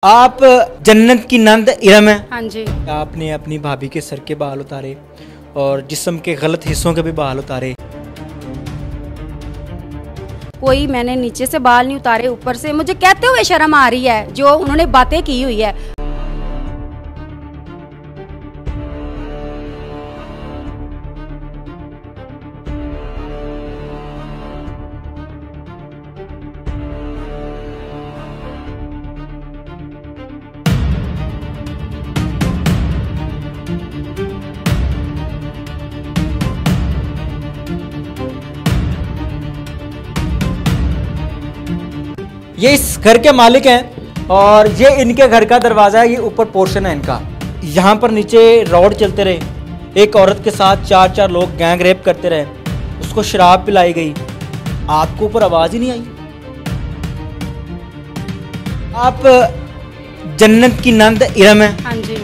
आप जन्नत की नंद इरम है। हाँ जी। आपने अपनी भाभी के सर के बाल उतारे और जिस्म के गलत हिस्सों के भी बाल उतारे। कोई मैंने नीचे से बाल नहीं उतारे, ऊपर से मुझे कहते हुए शर्म आ रही है जो उन्होंने बातें की हुई है। ये इस घर के मालिक हैं और ये इनके घर का दरवाज़ा है। ये ऊपर पोर्शन है इनका। यहाँ पर नीचे रोड चलते रहे, एक औरत के साथ चार लोग गैंग रेप करते रहे, उसको शराब पिलाई गई, आपको ऊपर आवाज़ ही नहीं आई। आप जन्नत की नंद इरम है। हाँ जी।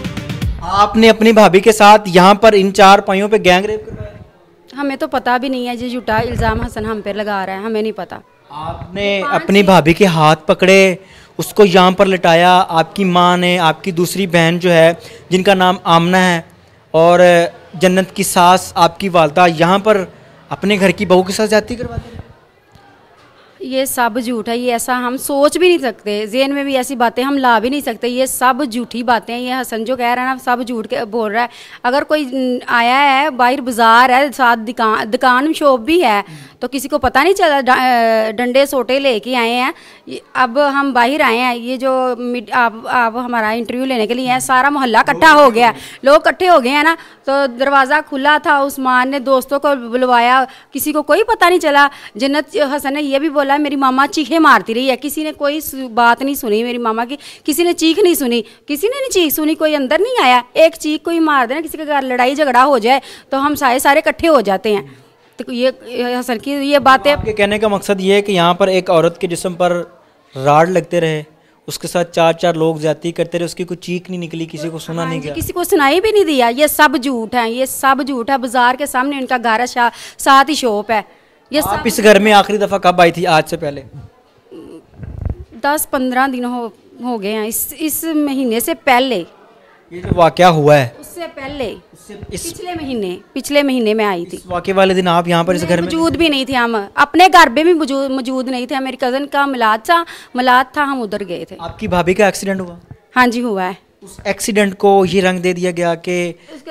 आपने अपनी भाभी के साथ यहाँ पर इन चार पाइयों पे गैंग रेप करवाया। हमें तो पता भी नहीं है, ये झूठा इल्ज़ाम हसन हम पे लगा रहा है, हमें नहीं पता। आपने अपनी भाभी के हाथ पकड़े, उसको यहाँ पर लिटाया। आपकी माँ ने, आपकी दूसरी बहन जो है जिनका नाम आमना है, और जन्नत की सास आपकी वालदा यहाँ पर अपने घर की बहू के साथ जाती करवाते हैं। ये सब झूठ है, ये ऐसा हम सोच भी नहीं सकते, ज़हन में भी ऐसी बातें हम ला भी नहीं सकते। ये सब झूठी बातें हैं। ये हसन जो कह रहा है ना, सब झूठ के बोल रहा है। अगर कोई आया है, बाहर बाजार है, साथ दुकान शॉप भी है, तो किसी को पता नहीं चला। डंडे सोटे लेके आए हैं। अब हम बाहर आए हैं, ये जो आप हमारा इंटरव्यू लेने के लिए है, सारा मोहल्ला इकट्ठा हो गया, लोग इकट्ठे हो गए हैं ना, तो दरवाज़ा खुला था। उस्मान ने दोस्तों को बुलवाया, किसी को कोई पता नहीं चला। जन्नत हसन ने यह भी बोला मेरी मामा चीखें मारती रही है, किसी ने कोई बात नहीं सुनी मेरी मामा की, किसी ने चीख नहीं सुनी, किसी ने नहीं चीख सुनी, कोई अंदर नहीं आया। एक चीख कोई मार देना, किसी के घर लड़ाई झगड़ा हो जाए तो हम सारे इकट्ठे हो जाते हैं। तो ये हसन की ये बातें। आपके कहने का मकसद ये है कि यहाँ पर एक औरत के जिस्म पर राड लगते रहे, उसके साथ चार लोग ज्यादती करते रहे, उसकी कोई चीख नहीं निकली, किसी को सुना नहीं गया, किसी को सुनाई भी नहीं दिया। ये सब झूठ है, ये सब झूठ है। बाजार के सामने इनका घर है, साथ ही शॉप है। ये आप इस घर में आखिरी दफ़ा कब आई थी? आज से पहले 10-15 दिन हो गए हैं। इस महीने से पहले ये जो वाक़या हुआ है, उससे पहले पिछले महीने में आई थी। वाक़े वाले दिन आप यहाँ पर इस घर में मौजूद भी नहीं थे। हम अपने घर में भी मौजूद नहीं थे। मेरी कज़न का मिलाद था, हम उधर गए थे। आपकी भाभी का एक्सीडेंट हुआ? हाँ जी, हुआ है। उस एक्सीडेंट को ये रंग दे दिया गया कि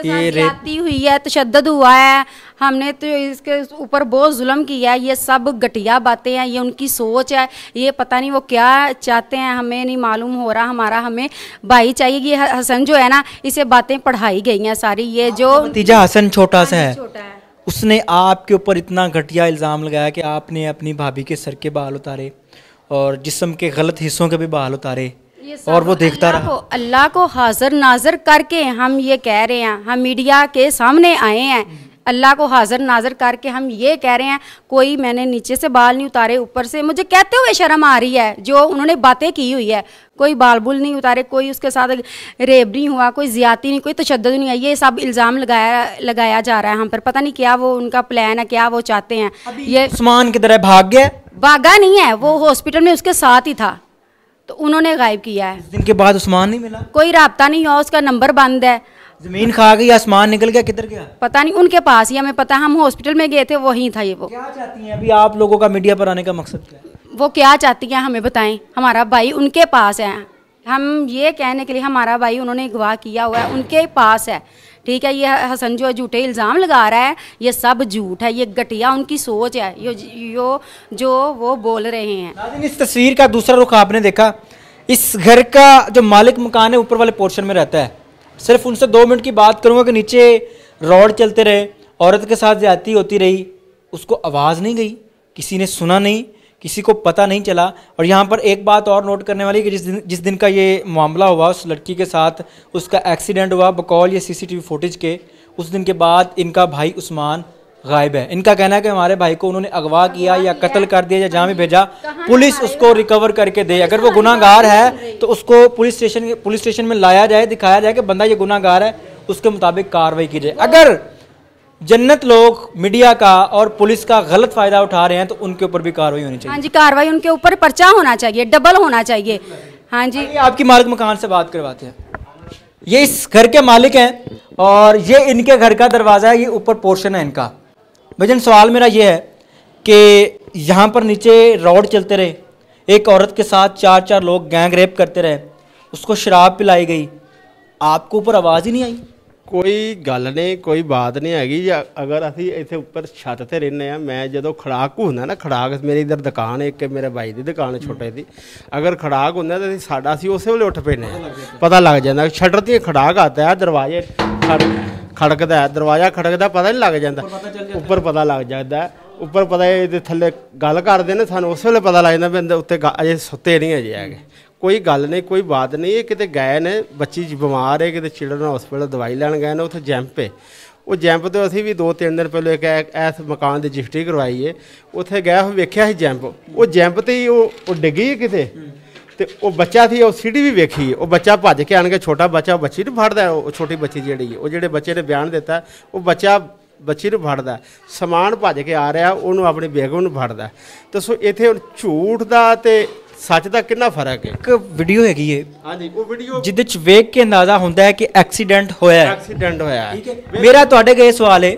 ये ज्यादती हुई है, तशद्दुद हुआ है, हमने तो इसके ऊपर बहुत जुल्म किया है। ये सब घटिया बातें हैं, ये उनकी सोच है। ये पता नहीं वो क्या चाहते हैं, हमें नहीं मालूम हो रहा। हमें भाई चाहिए। ये हसन जो है ना, इसे बातें पढ़ाई गई हैं सारी। ये जो नतीजा हसन छोटा सा है, उसने आपके ऊपर इतना घटिया इल्ज़ाम लगाया कि आपने अपनी भाभी के सर के बाल उतारे और जिस्म के गलत हिस्सों के भी बाल उतारे, और वो देखता रहा। अल्लाह को हाजिर नाजर करके हम ये कह रहे हैं, हम मीडिया के सामने आए हैं, अल्लाह को हाजिर नाजर करके हम ये कह रहे हैं, कोई मैंने नीचे से बाल नहीं उतारे, ऊपर से मुझे कहते हुए शर्म आ रही है जो उन्होंने बातें की हुई है। कोई बाल बुल नहीं उतारे, कोई उसके साथ रेप नहीं हुआ, कोई ज्यादती नहीं, कोई तशद्दुद नहीं है। ये सब इल्ज़ाम लगाया जा रहा है हम पर। पता नहीं क्या वो उनका प्लान है, क्या वो चाहते हैं। ये उस्मान की तरह भाग गया? भागा नहीं है, वो हॉस्पिटल में उसके साथ ही था, तो उन्होंने गायब किया है। दिन के बाद उस्मान नहीं मिला, कोई राब्ता नहीं हुआ, उसका नंबर बंद है। जमीन खा गई, आसमान निकल गया, किधर गया पता नहीं, उनके पास ही हमें पता। हम हॉस्पिटल में गए थे, वहीं था ये। वो क्या चाहती हैं अभी आप लोगों का मीडिया पर आने का मकसद क्या है? वो क्या चाहती हैं हमें बताएं। हमारा भाई उनके पास है, हम ये कहने के लिए हमारा भाई उन्होंने अगवा किया हुआ है, उनके पास है। ठीक है, ये हसन जो झूठे इल्ज़ाम लगा रहा है, ये सब झूठ है, ये घटिया उनकी सोच है, जो वो बोल रहे हैं। नाज़रीन, इस तस्वीर का दूसरा रुख आपने देखा। इस घर का जो मालिक मकान है ऊपर वाले पोर्शन में रहता है। सिर्फ उनसे 2 मिनट की बात करूंगा कि नीचे रोड चलते रहे, औरत के साथ ज्यादती होती रही, उसको आवाज़ नहीं गई, किसी ने सुना नहीं, किसी को पता नहीं चला। और यहाँ पर एक बात और नोट करने वाली कि जिस दिन का ये मामला हुआ, उस लड़की के साथ उसका एक्सीडेंट हुआ, बकौल ये CCTV फुटेज के, उस दिन के बाद इनका भाई उस्मान गायब है। इनका कहना है कि हमारे भाई को उन्होंने अगवा किया या कत्ल कर दिया या जहाँ भी भेजा, पुलिस उसको रिकवर करके दे। अगर वो गुनाहगार है तो उसको पुलिस स्टेशन में लाया जाए, दिखाया जाए कि बंदा ये गुनाहगार है, उसके मुताबिक कार्रवाई की जाए। अगर जन्नत लोग मीडिया का और पुलिस का गलत फायदा उठा रहे हैं तो उनके ऊपर भी कार्रवाई होनी चाहिए। हाँ जी, कार्रवाई उनके ऊपर पर्चा होना चाहिए, डबल होना चाहिए। हाँ जी। आपकी मालिक मकान से बात करवाते हैं। ये इस घर के मालिक हैं और ये इनके घर का दरवाज़ा है, ये ऊपर पोर्शन है इनका। भाईजान सवाल मेरा ये है कि यहाँ पर नीचे रॉड चलते रहे, एक औरत के साथ 4 लोग गैंग रेप करते रहे, उसको शराब पिलाई गई, आपको ऊपर आवाज़ ही नहीं आई? कोई गल नहीं, कोई बात नहीं हैगी। अगर असी इतने उपर छत ते रहने आ, मैं जो खड़ाक होंदा ना, खड़ाक मेरी इधर दुकान है, एक मेरे भाई की दुकान है छोटे की, अगर खड़ाक होंदा तो साडा असी उस वेले उठ पैने, पता लग जाता शटर दी खड़ाक आता है, दरवाजे खड़कदा है, दरवाजा खड़कदा पता नहीं लग जाता, उपर पता लग जाता है, उपर पता थले गल करते हैं सानू उस वेले पता लग जाता भी उत्ते अजे सुते नहीं अजे है। कोई गल नहीं, कोई बात नहीं। ये किते गए ने, बच्ची बीमार है, किते चिल्ड्रन हॉस्पिटल दवाई लैन गए ने, उत्थे जैंप है, वो जैंप तो असी भी 2-3 दिन पहले एक इस मकान की रजिस्ट्री करवाई है, उत्थे गए वेख्या जैंप, वो जैंप तो ही वो डिगी है किते, तो वो बच्चा थी, वो सीढ़ी भी वेखी है, वो बच्चा भज के आन के, छोटा बच्चा बच्ची नहीं फड़दा, वो छोटी बच्ची जी है, वो जो बच्चे ने बयान दिता वो बच्चा बच्ची ਨੂੰ ਫੜਦਾ, समान भज के आ रहा ਉਹਨੂੰ अपनी बेगम ਨੂੰ ਫੜਦਾ। तो सो इत्थे झूठ ਦਾ ਤੇ सच ਦਾ ਕਿੰਨਾ फर्क है। एक वीडियो हैगी है, हाँ जी, वो वीडियो ਜਿਹਦੇ ਚ ਵੇਖ ਕੇ ਅੰਦਾਜ਼ਾ ਹੁੰਦਾ ਹੈ ਕਿ ਐਕਸੀਡੈਂਟ ਹੋਇਆ ਹੈ। एक्सीडेंट होया है। ਮੇਰਾ ਤੁਹਾਡੇ ਅੱਗੇ ਸਵਾਲ ਹੈ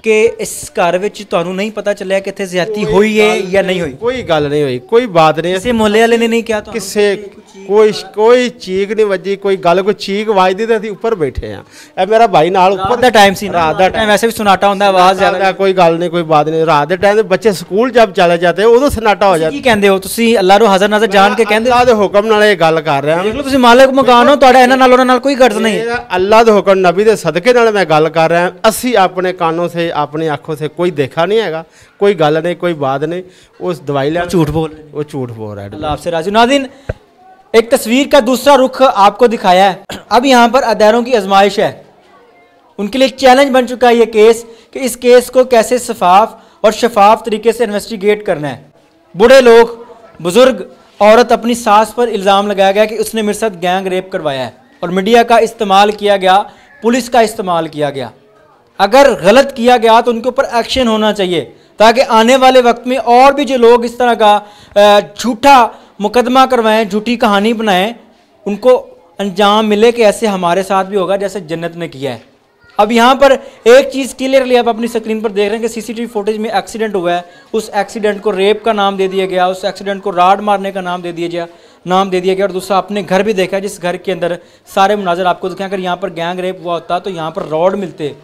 ਕਿ ਇਸ ਘਰ ਵਿੱਚ ਤੁਹਾਨੂੰ ਨਹੀਂ ਪਤਾ ਚੱਲਿਆ ਕਿ ਇੱਥੇ ਜ਼ਿਆਦਤੀ ਹੋਈ ਹੈ ਜਾਂ ਨਹੀਂ ਹੋਈ? कोई गल नहीं हुई, कोई बात नहीं। ਕਿਸੇ ਮੁਹੱਲੇ ਵਾਲੇ ਨੇ ਨਹੀਂ ਕਿਹਾ ਤੁਹਾਨੂੰ? किसे कोई चीक नहीं वजी, कोई गल कोई चीक वजदी तो असीं उपर बैठे हैं। ए मेरा भाई नाल रात उपर ਦਾ ਟਾਈਮ ਸੀ, रात दा टाइम, वैसे भी सन्नाटा ਹੁੰਦਾ, आवाज ਜ਼ਿਆਦਾ। कोई गल नहीं, कोई बात नहीं। रात के टाइम बच्चे स्कूल जब चले जाते उदों सन्नाटा हो जाता। ਕੀ ਕਹਿੰਦੇ ਹੋ ਤੁਸੀਂ? ਅੱਲਾਹ ਨੂੰ ਹਾਜ਼ਰ ਨਾਜ਼ਰ ਜਾਣ ਕੇ ਕਹਿੰਦੇ अल्लाह दे हुक्म नाल ये गल कर रहा ਦੇਖ ਲਓ ਤੁਸੀਂ ਮਾਲਕ ਮਕਾਨ ਹੋ, ਤੁਹਾਡਾ ਇਹਨਾਂ ਨਾਲ ਉਹਨਾਂ ਨਾਲ ਕੋਈ ਗਰਜ਼ नहीं है। अल्लाह दे हुक्म नबी दे सदके नाल मैं गल कर रहा। असी अपने कानों से अपनी आंखों से कोई देखा नहीं हैगा, कोई गल नहीं, कोई बात नहीं। उस दवाई ले झूठ बोल रहे हैं। वो झूठ बोल रहा है। अल्लाह आपसे राजी। नाज़रीन, एक तस्वीर का दूसरा रुख आपको दिखाया है। अब यहाँ पर अदारों की आजमाइश है, उनके लिए एक चैलेंज बन चुका है ये केस कि इस केस को कैसे शफाफ और शफाफ तरीके से इन्वेस्टिगेट करना है। बूढ़े लोग, बुजुर्ग, औरत, अपनी सास पर इल्ज़ाम लगाया गया कि उसने मेरे साथ गैंग रेप करवाया है और मीडिया का इस्तेमाल किया गया, पुलिस का इस्तेमाल किया गया। अगर गलत किया गया तो उनके ऊपर एक्शन होना चाहिए ताकि आने वाले वक्त में और भी जो लोग इस तरह का झूठा मुकदमा करवाएं, झूठी कहानी बनाएं, उनको अंजाम मिले कि ऐसे हमारे साथ भी होगा जैसे जन्नत ने किया है। अब यहाँ पर एक चीज़ क्लियरली आप अपनी स्क्रीन पर देख रहे हैं कि सीसीटीवी फुटेज में एक्सीडेंट हुआ है, उस एक्सीडेंट को रेप का नाम दे दिया गया, उस एक्सीडेंट को राड मारने का नाम दे दिया गया। और दूसरा आपने घर भी देखा जिस घर के अंदर सारे मुनाजर आपको दिखाएं। अगर यहाँ पर गैंग रेप हुआ होता तो यहाँ पर रॉड मिलते,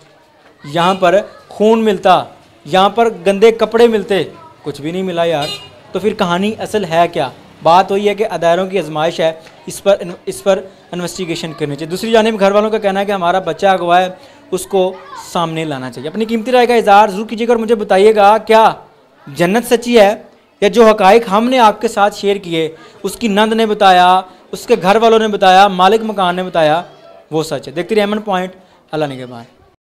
यहाँ पर खून मिलता, यहाँ पर गंदे कपड़े मिलते, कुछ भी नहीं मिला यार। तो फिर कहानी असल है क्या? बात वही है कि अदारों की आजमाइश है, इस पर इन्वेस्टिगेशन करनी चाहिए। दूसरी जानिब घर वालों का कहना है कि हमारा बच्चा अगवा है, उसको सामने लाना चाहिए। अपनी कीमती राय का इज़हार ज़रूर कीजिएगा और मुझे बताइएगा क्या जन्नत सच्ची है या जो हक़ाइक़ हमने आपके साथ शेयर किए, उसकी नंद ने बताया, उसके घर वालों ने बताया, मालिक मकान ने बताया, वो सच है। देखते रहिए अमन पॉइंट। अल्लाह निगहबान।